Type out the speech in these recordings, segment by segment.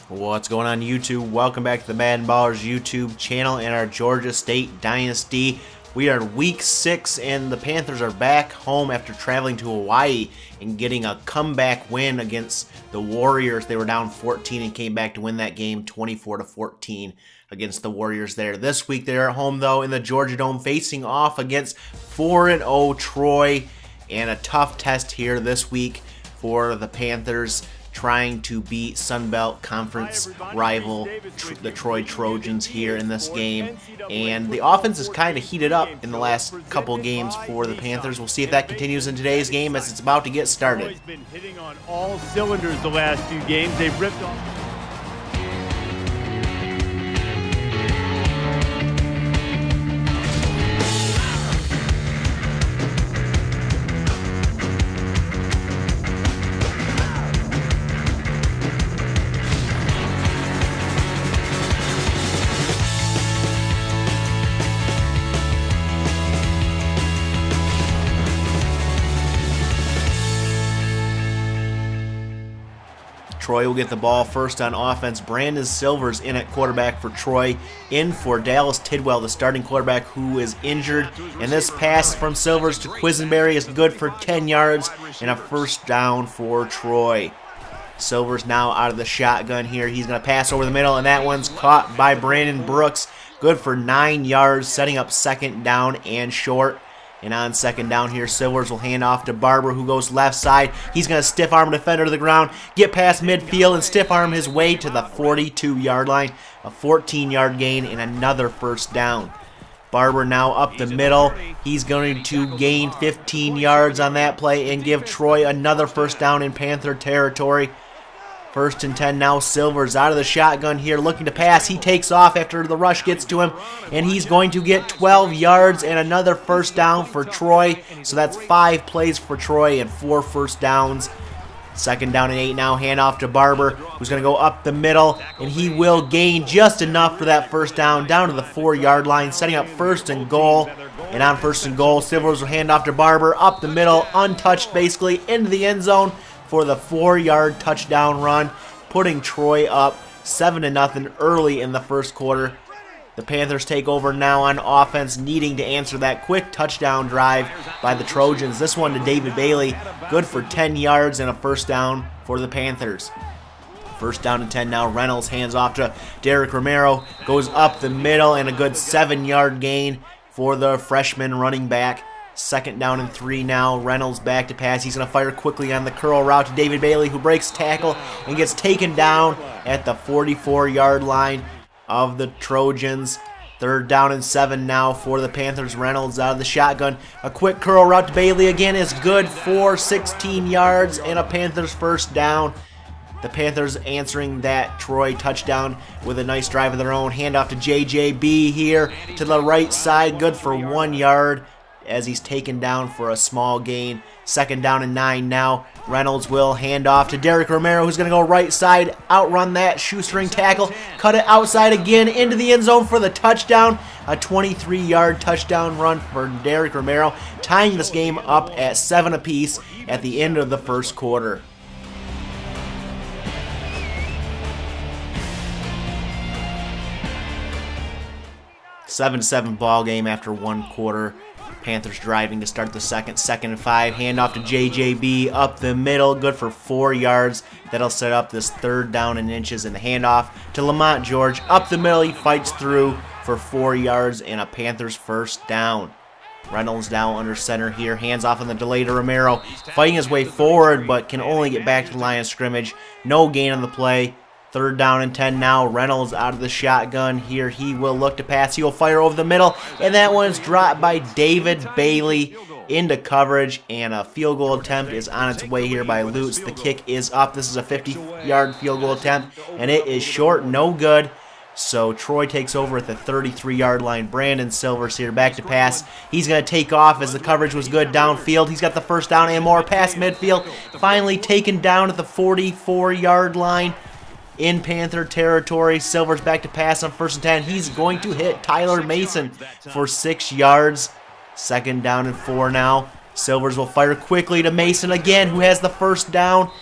What's going on YouTube? Welcome back to the MaddenBallerz YouTube channel and our Georgia State Dynasty. We are in week 6 and the Panthers are back home after traveling to Hawaii and getting a comeback win against the Warriors. They were down 14 and came back to win that game 24-14 against the Warriors there. This week they're at home though in the Georgia Dome facing off against 4-0 Troy, and a tough test here this week for the Panthers, trying to beat Sunbelt Conference rival the Troy Trojans here in this game. And the offense is kind of heated up in the last couple games for the Panthers. We'll see if that continues in today's game as it's about to get started. Troy's been hitting on all cylinders the last few games. They've ripped off. Troy will get the ball first on offense. Brandon Silvers in at quarterback for Troy. In for Dallas Tidwell, the starting quarterback, who is injured. And this pass from Silvers to Quisenberry is good for 10 yards and a first down for Troy. Silvers now out of the shotgun here. He's going to pass over the middle, and that one's caught by Brandon Brooks. Good for 9 yards, setting up second down and short. And on second down here, Silvers will hand off to Barber, who goes left side. He's going to stiff arm a defender to the ground, get past midfield, and stiff arm his way to the 42-yard line. A 14-yard gain and another first down. Barber now up the middle. He's going to gain 15 yards on that play and give Troy another first down in Panther territory. First and 10 now. Silvers out of the shotgun here, looking to pass. He takes off after the rush gets to him, and he's going to get 12 yards and another first down for Troy. So that's 5 plays for Troy and 4 first downs. Second down and 8 now. Handoff to Barber, who's going to go up the middle, and he will gain just enough for that first down to the 4-yard line, setting up first and goal. And on first and goal, Silvers will hand off to Barber up the middle, untouched basically, into the end zone for the 4-yard touchdown run, putting Troy up 7-0 early in the first quarter. The Panthers take over now on offense, needing to answer that quick touchdown drive by the Trojans. This one to David Bailey, good for 10 yards and a first down for the Panthers. First down and 10 now. Reynolds hands off to Derek Romero, goes up the middle, and a good 7-yard gain for the freshman running back. Second down and 3 now. Reynolds back to pass. He's going to fire quickly on the curl route to David Bailey, who breaks tackle and gets taken down at the 44-yard line of the Trojans. Third down and 7 now for the Panthers. Reynolds out of the shotgun. A quick curl route to Bailey again is good for 16 yards and a Panthers first down. The Panthers answering that Troy touchdown with a nice drive of their own. Handoff to JJB here to the right side. Good for 1 yard as he's taken down for a small gain. Second down and 9 now. Reynolds will hand off to Derek Romero, who's going to go right side, outrun that shoestring tackle, cut it outside again into the end zone for the touchdown. A 23-yard touchdown run for Derek Romero, tying this game up at 7 apiece at the end of the first quarter. 7-7 ball game after 1 quarter. Panthers driving to start the second and 5. Handoff to JJB up the middle, good for 4 yards. That'll set up this third down and inches, in the handoff to Lamont George up the middle. He fights through for 4 yards and a Panthers first down. Reynolds now under center here, hands off on the delay to Romero, fighting his way forward but can only get back to the line of scrimmage. No gain on the play. Third down and 10 now. Reynolds out of the shotgun here. He will look to pass. He will fire over the middle, and that one's dropped by David Bailey into coverage, and a field goal attempt is on its way here by Lutz. The kick is up. This is a 50-yard field goal attempt, and it is short, no good. So Troy takes over at the 33-yard line. Brandon Silvers here back to pass. He's going to take off as the coverage was good downfield. He's got the first down and more past midfield. Finally taken down at the 44-yard line in Panther territory. Silvers back to pass on first and 10. He's going to hit Tyler Mason for 6 yards. Second down and 4 now. Silvers will fire quickly to Mason again, who has the first down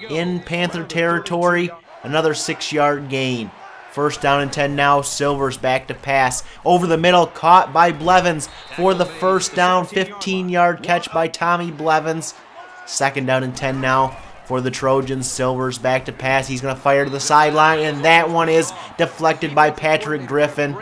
in Panther territory. Another 6-yard gain. First down and 10 now. Silvers back to pass. Over the middle, caught by Blevins for the first down. 15-yard catch by Tommy Blevins. Second down and 10 now for the Trojans. Silvers back to pass. He's going to fire to the sideline, and that one is deflected by Patrick Griffin.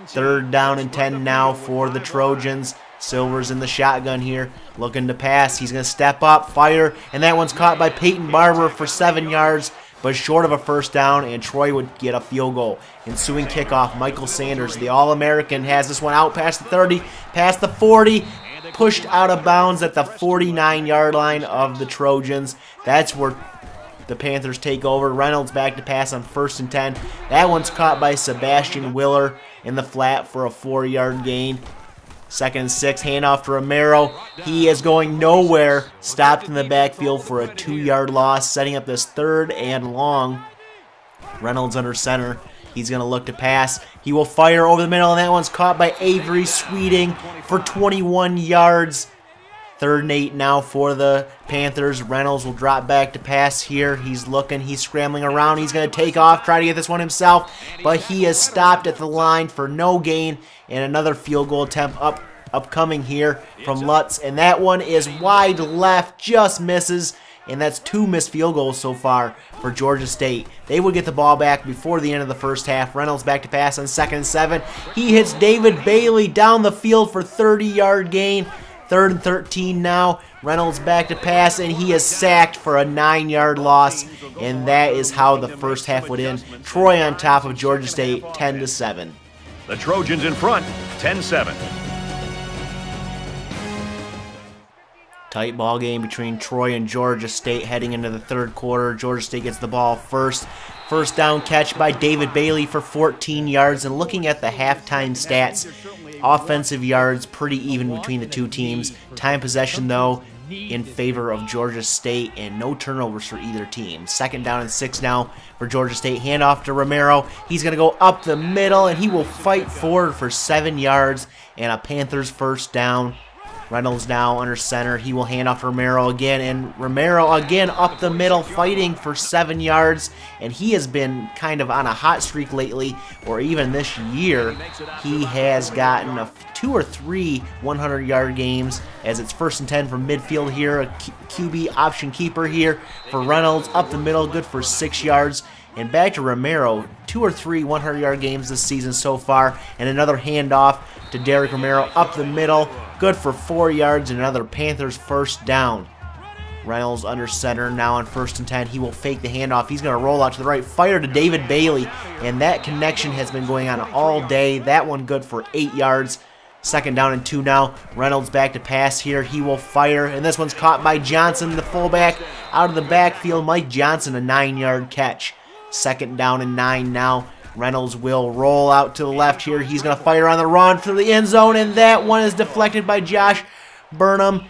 Third down and 10 now for the Trojans. Silvers in the shotgun here, looking to pass. He's going to step up, fire, and that one's caught by Peyton Barber for 7 yards. But short of a first down, and Troy would get a field goal. Ensuing kickoff, Michael Sanders, the All-American, has this one out past the 30, past the 40, pushed out of bounds at the 49-yard line of the Trojans. That's where the Panthers take over. Reynolds back to pass on first and 10. That one's caught by Sebastian Willer in the flat for a 4-yard gain. Second and 6, handoff to Romero. He is going nowhere. Stopped in the backfield for a 2-yard loss, setting up this third and long. Reynolds under center. He's going to look to pass. He will fire over the middle, and that one's caught by Avery Sweeting for 21 yards. Third and 8 now for the Panthers. Reynolds will drop back to pass here. He's looking. He's scrambling around. He's going to take off, try to get this one himself, but he is stopped at the line for no gain. And another field goal attempt upcoming here from Lutz. And that one is wide left, just misses. And that's 2 missed field goals so far for Georgia State. They will get the ball back before the end of the first half. Reynolds back to pass on second and 7. He hits David Bailey down the field for 30-yard gain. Third and 13 now. Reynolds back to pass, and he is sacked for a 9-yard loss. And that is how the first half would end. Troy on top of Georgia State, 10-7. The Trojans in front, 10-7. Tight ball game between Troy and Georgia State heading into the third quarter. Georgia State gets the ball first. First down catch by David Bailey for 14 yards. And looking at the halftime stats, offensive yards pretty even between the two teams. Time possession, though, in favor of Georgia State, and no turnovers for either team. Second down and 6 now for Georgia State. Handoff to Romero. He's going to go up the middle, and he will fight forward for 7 yards and a Panthers first down. Reynolds now under center. He will hand off to Romero again, and Romero again up the middle fighting for 7 yards, and he has been kind of on a hot streak lately, or even this year. He has gotten 2 or 3 100-yard games, as it's first and 10 from midfield here. A QB option keeper here for Reynolds up the middle, good for 6 yards. And back to Romero, 2 or 3 100-yard games this season so far, and another handoff to Derek Romero up the middle, good for 4 yards, and another Panthers first down. Reynolds under center, now on first and 10. He will fake the handoff. He's going to roll out to the right, fire to David Bailey, and that connection has been going on all day. That one good for 8 yards. Second down and 2 now. Reynolds back to pass here. He will fire, and this one's caught by Johnson, the fullback, out of the backfield. Mike Johnson, a 9-yard catch. Second down and 9 now. Reynolds will roll out to the left here. He's going to fire on the run through the end zone, and that one is deflected by Josh Burnham.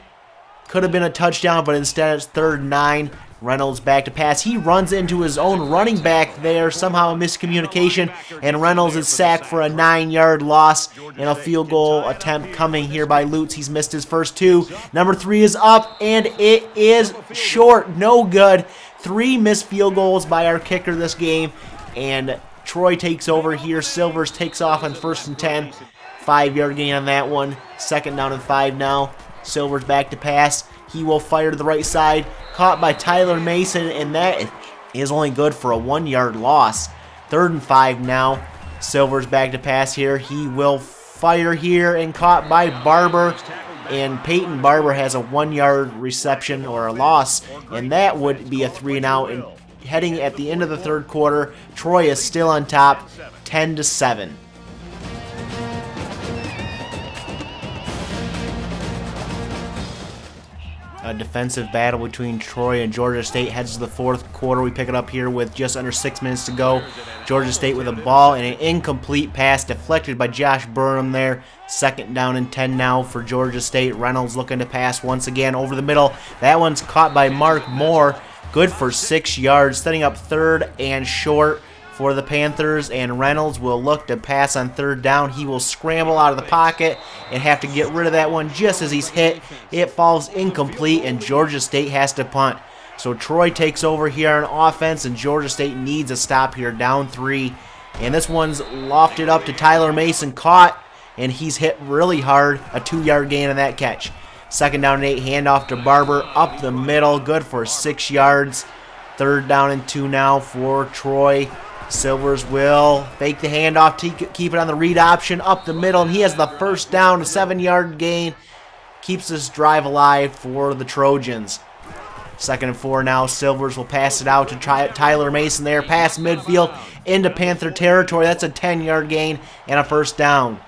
Could have been a touchdown, but instead it's third and 9. Reynolds back to pass. He runs into his own running back there. Somehow a miscommunication, and Reynolds is sacked for a 9-yard loss, and a field goal attempt coming here by Lutz. He's missed his first 2. Number 3 is up, and it is short. No good. 3 missed field goals by our kicker this game, and Troy takes over here. Silvers takes off on first and 10. 5-yard gain on that one. Second down and 5 now. Silvers back to pass. He will fire to the right side. Caught by Tyler Mason, and that is only good for a 1-yard loss. Third and 5 now. Silvers back to pass here. He will fire here, and caught by Barber. And Peyton Barber has a 1-yard reception or a loss, and that would be a 3-and-out. And heading at the end of the third quarter, Troy is still on top, 10-7. A defensive battle between Troy and Georgia State heads to the fourth quarter. We pick it up here with just under 6 minutes to go. Georgia State with a ball and an incomplete pass deflected by Josh Burnham there. Second down and 10 now for Georgia State. Reynolds looking to pass once again over the middle. That one's caught by Mark Moore. Good for 6 yards, setting up third and short for the Panthers, and Reynolds will look to pass on third down. He will scramble out of the pocket and have to get rid of that one just as he's hit. It falls incomplete, and Georgia State has to punt. So Troy takes over here on offense, and Georgia State needs a stop here, down 3. And this one's lofted up to Tyler Mason, caught, and he's hit really hard, a 2-yard gain on that catch. 2nd down and 8, handoff to Barber, up the middle, good for 6 yards. 3rd down and 2 now for Troy. Silvers will fake the handoff to keep it on the read option, up the middle, and he has the 1st down, a 7-yard gain. Keeps this drive alive for the Trojans. 2nd and 4 now. Silvers will pass it out to Tyler Mason there. Past midfield into Panther territory. That's a 10-yard gain and a 1st down.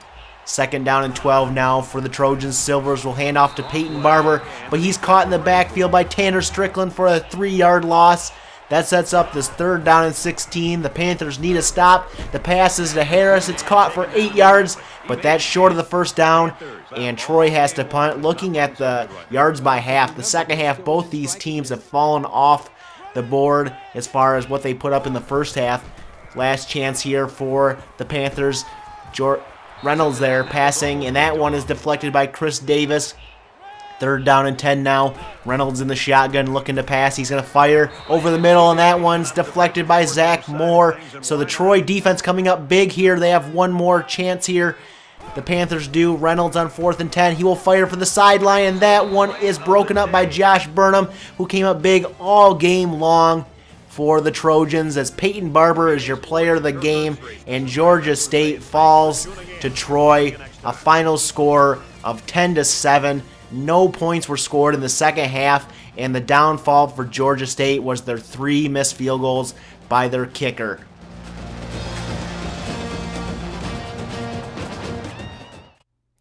2nd down and 12 now for the Trojans. Silvers will hand off to Peyton Barber, but he's caught in the backfield by Tanner Strickland for a 3-yard loss. That sets up this 3rd down and 16. The Panthers need a stop. The pass is to Harris. It's caught for 8 yards, but that's short of the 1st down, and Troy has to punt. Looking at the yards by half, the second half, both these teams have fallen off the board as far as what they put up in the 1st half. Last chance here for the Panthers. Reynolds there passing, and that one is deflected by Chris Davis. 3rd down and 10 now. Reynolds in the shotgun looking to pass. He's going to fire over the middle, and that one's deflected by Zach Moore. So the Troy defense coming up big here. They have one more chance here. The Panthers do. Reynolds on 4th and 10. He will fire for the sideline, and that one is broken up by Josh Burnham, who came up big all game long for the Trojans, as Peyton Barber is your player of the game, and Georgia State falls to Troy. A final score of 10-7. No points were scored in the second half, and the downfall for Georgia State was their 3 missed field goals by their kicker.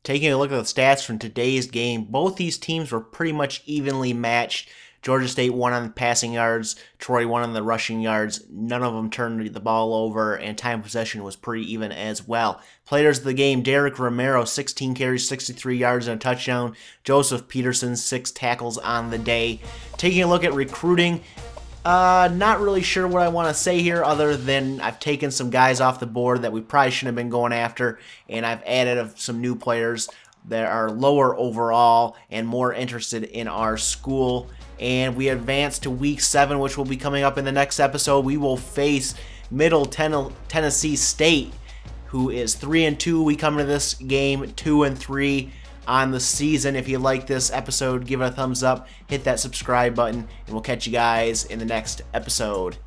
Taking a look at the stats from today's game, both these teams were pretty much evenly matched. Georgia State won on the passing yards, Troy won on the rushing yards. None of them turned the ball over, and time of possession was pretty even as well. Players of the game, Derek Romero, 16 carries, 63 yards, and a touchdown. Joseph Peterson, 6 tackles on the day. Taking a look at recruiting, not really sure what I want to say here other than I've taken some guys off the board that we probably shouldn't have been going after, and I've added some new players that are lower overall and more interested in our school. And we advance to Week 7, which will be coming up in the next episode. We will face Middle Tennessee State, who is 3-2. We come into this game 2-3 on the season. If you like this episode, give it a thumbs up, hit that subscribe button, and we'll catch you guys in the next episode.